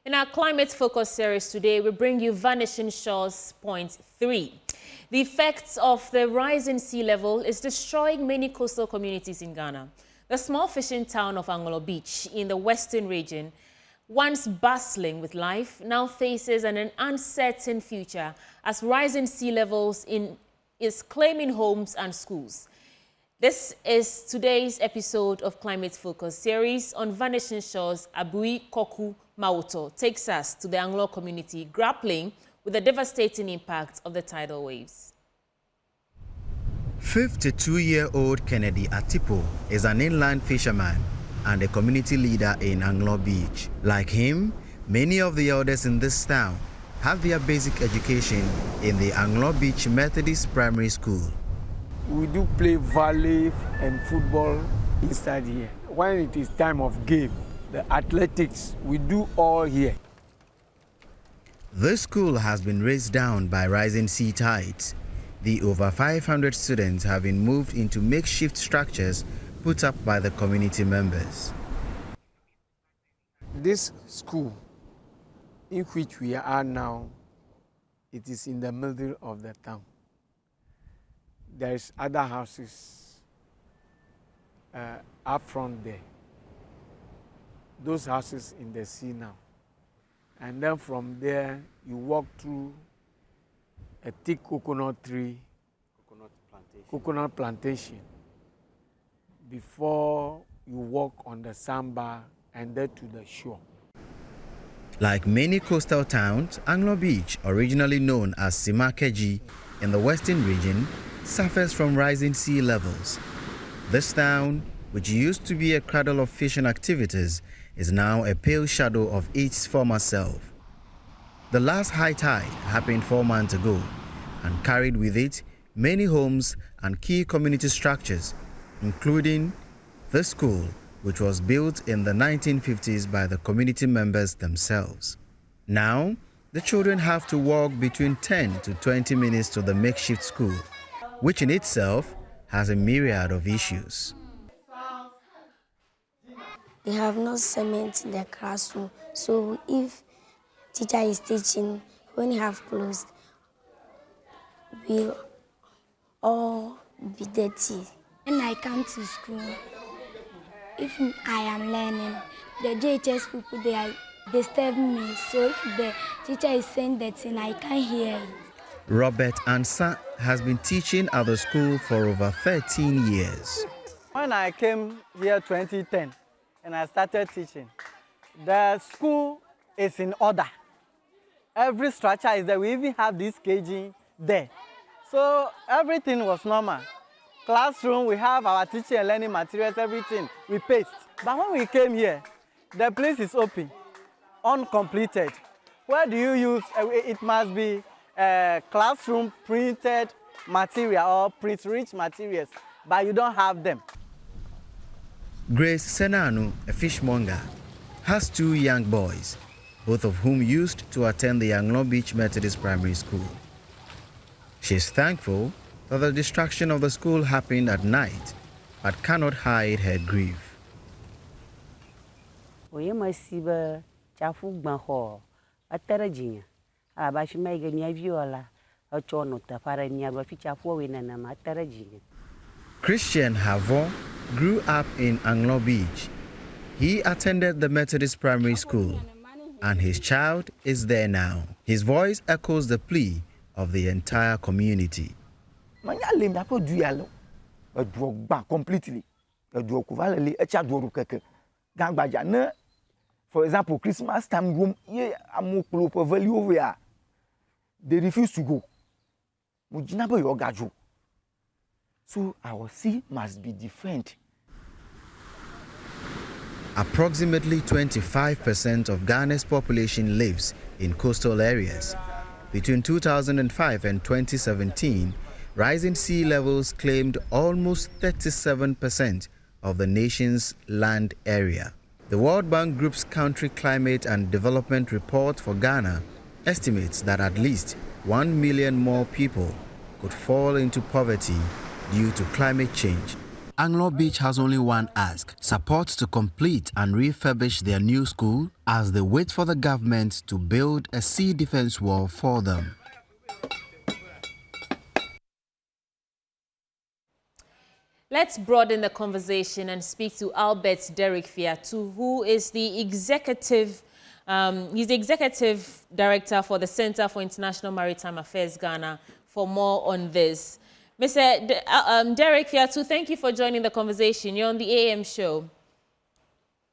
In our climate focus series today, we bring you Vanishing Shores Point 3. The effects of the rising sea level is destroying many coastal communities in Ghana. The small fishing town of Anlo Beach in the western region, once bustling with life, now faces an uncertain future as rising sea levels is claiming homes and schools. This is today's episode of Climate Focus series on Vanishing Shores. Abui Koku Mauto takes us to the Anglo community grappling with the devastating impact of the tidal waves. 52-year-old Kennedy Atipo is an inland fisherman and a community leader in Anlo Beach. Like him, many of the elders in this town have their basic education in the Anlo Beach Methodist Primary School. We do play volley and football inside here. When it is time of game, the athletics, we do all here. This school has been raised down by rising sea tides. The over 500 students have been moved into makeshift structures put up by the community members. This school in which we are now, it is in the middle of the town. There's other houses up front there. Those houses in the sea now. And then from there, you walk through a thick coconut plantation before you walk on the sandbar and then to the shore. Like many coastal towns, Anlo Beach, originally known as Simakeji in the western region, suffers from rising sea levels. This town, which used to be a cradle of fishing activities, is now a pale shadow of its former self. The last high tide happened 4 months ago and carried with it many homes and key community structures, including the school, which was built in the 1950s by the community members themselves. Now, the children have to walk between 10 to 20 minutes to the makeshift school, which in itself has a myriad of issues. They have no cement in the classroom, so if teacher is teaching, when you have closed, we'll all be dirty. When I come to school, if I am learning, the JHS people, they are disturbing me, so if the teacher is saying that thing, I can't hear it. Robert Ansa has been teaching at the school for over 13 years. When I came here 2010 and I started teaching, the school is in order. Every structure is there. We even have this caging there. So everything was normal. Classroom, we have our teaching and learning materials, everything, we paste. But when we came here, the place is open, uncompleted. Where do you use, it must be classroom printed material or print-rich materials, but you don't have them. Grace Senanu, a fishmonger, has 2 young boys, both of whom used to attend the Anlo Beach Methodist Primary School. She is thankful that the destruction of the school happened at night, but cannot hide her grief. Christian Havon grew up in Anlo Beach. He attended the Methodist Primary School, and his child is there now. His voice echoes the plea of the entire community. Completely. For example, Christmas time room, they refuse to go. So our sea must be defended. Approximately 25% of Ghana's population lives in coastal areas. Between 2005 and 2017, rising sea levels claimed almost 37% of the nation's land area. The World Bank Group's Country Climate and Development Report for Ghana estimates that at least 1 million more people could fall into poverty due to climate change. Anlo Beach has only one ask: support to complete and refurbish their new school as they wait for the government to build a sea defense wall for them. Let's broaden the conversation and speak to Albert Derek Fiatu, who is the executive director for the Center for International Maritime Affairs, Ghana, for more on this. Mr. Derek Fiatu, thank you for joining the conversation. You're on the AM show.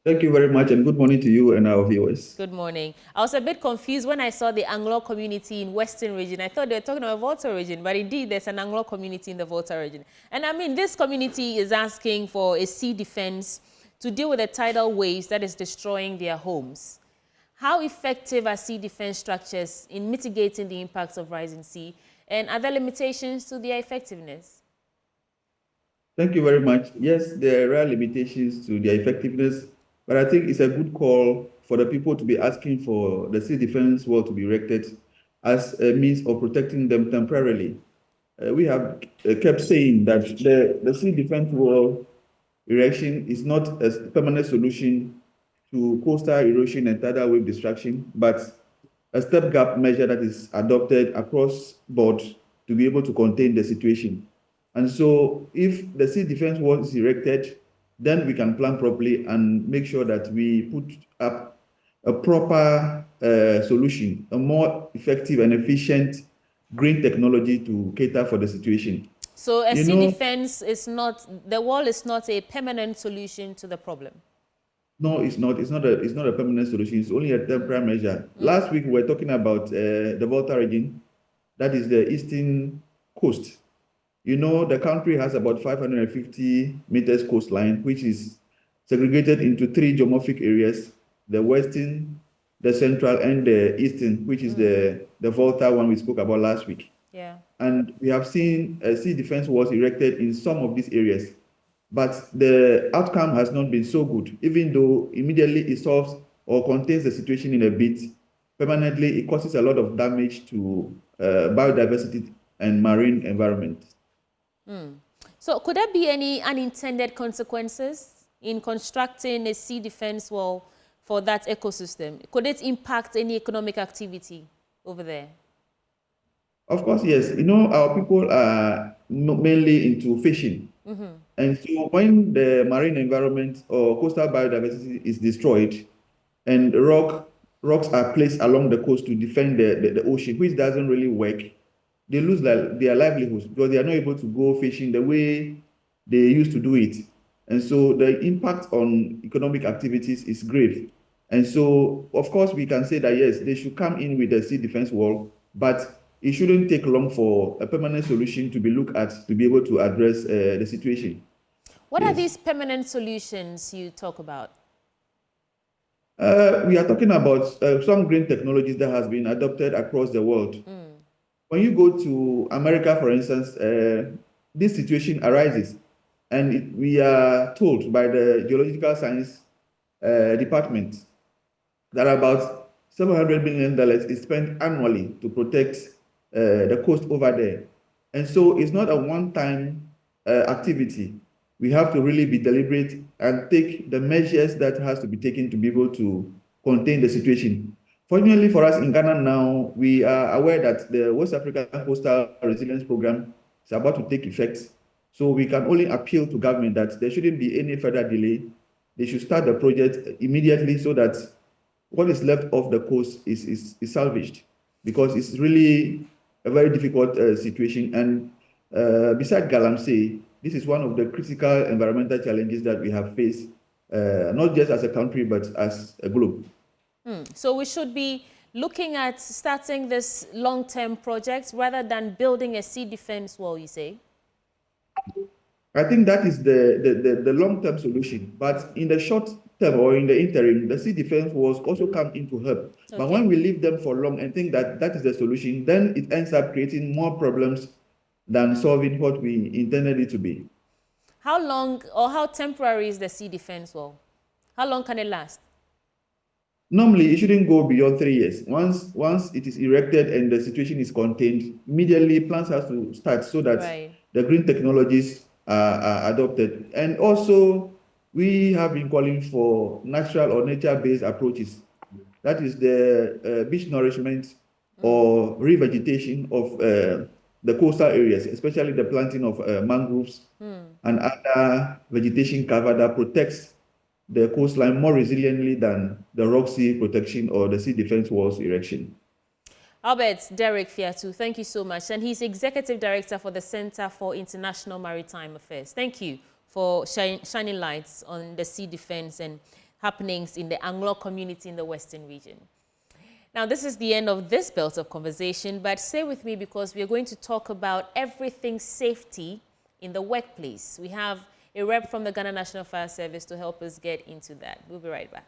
Thank you very much, and good morning to you and our viewers. Good morning. I was a bit confused when I saw the Anglo community in Western region. I thought they were talking about Volta region, but indeed there's an Anglo community in the Volta region. And I mean, this community is asking for a sea defense to deal with the tidal waves that is destroying their homes. How effective are sea defense structures in mitigating the impacts of rising sea, and are there limitations to their effectiveness? Thank you very much. Yes, there are limitations to their effectiveness, but I think it's a good call for the people to be asking for the sea defense wall to be erected as a means of protecting them temporarily. We have kept saying that the sea defense wall erection is not a permanent solution to coastal erosion and tidal wave destruction, but a stopgap measure that is adopted across board to be able to contain the situation. And so if the sea defense wall is erected, then we can plan properly and make sure that we put up a proper solution, a more effective and efficient green technology to cater for the situation. So a sea defense is not, the wall is not a permanent solution to the problem? No, it's not. It's not a permanent solution. It's only a temporary measure. Last week, we were talking about the Volta region, that is the eastern coast. You know, the country has about 550 meters coastline, which is segregated into three geomorphic areas: the western, the central, and the eastern, which is the Volta one we spoke about last week. Yeah. And we have seen sea defense walls erected in some of these areas, but the outcome has not been so good. Even though immediately it solves or contains the situation in a bit, permanently it causes a lot of damage to biodiversity and marine environment. So could there be any unintended consequences in constructing a sea defense wall for that ecosystem? Could it impact any economic activity over there? Of course, yes. You know, our people are mainly into fishing. And so when the marine environment or coastal biodiversity is destroyed and rocks are placed along the coast to defend the ocean, which doesn't really work, they lose their livelihoods because they are not able to go fishing the way they used to do it. And so the impact on economic activities is grave. And so, of course, we can say that, yes, they should come in with a sea defense wall, but it shouldn't take long for a permanent solution to be looked at to be able to address the situation. What are these permanent solutions you talk about? We are talking about some green technologies that has been adopted across the world. When you go to America, for instance, this situation arises, and we are told by the Geological Science Department that about $700 million is spent annually to protect the coast over there. And so it's not a one-time activity. We have to really be deliberate and take the measures that has to be taken to be able to contain the situation. Fortunately for us in Ghana now, we are aware that the West African Coastal Resilience Program is about to take effect. So we can only appeal to government that there shouldn't be any further delay. They should start the project immediately so that what is left of the coast is salvaged, because it's really a very difficult situation. And beside Galamsey, this is one of the critical environmental challenges that we have faced, not just as a country, but as a globe. So we should be looking at starting this long-term project rather than building a sea defense wall, you say? I think that is the long-term solution. But in the short term or in the interim, the sea defense walls also come into help. Okay. But when we leave them for long and think that that is the solution, then it ends up creating more problems than solving what we intended it to be. How long or how temporary is the sea defense wall? How long can it last? Normally, it shouldn't go beyond 3 years. Once it is erected and the situation is contained, immediately plans have to start so that the green technologies are adopted. And also, we have been calling for natural or nature-based approaches. That is the beach nourishment or revegetation of the coastal areas, especially the planting of mangroves and other vegetation cover that protects the coastline more resiliently than the rock sea protection or the sea defense walls erection. Albert Derek Fiatu, thank you so much. And he's Executive Director for the Center for International Maritime Affairs. Thank you for shining lights on the sea defense and happenings in the Anglo community in the Western region. Now, this is the end of this belt of conversation, but stay with me because we are going to talk about everything safety in the workplace. We have a rep from the Ghana National Fire Service to help us get into that. We'll be right back.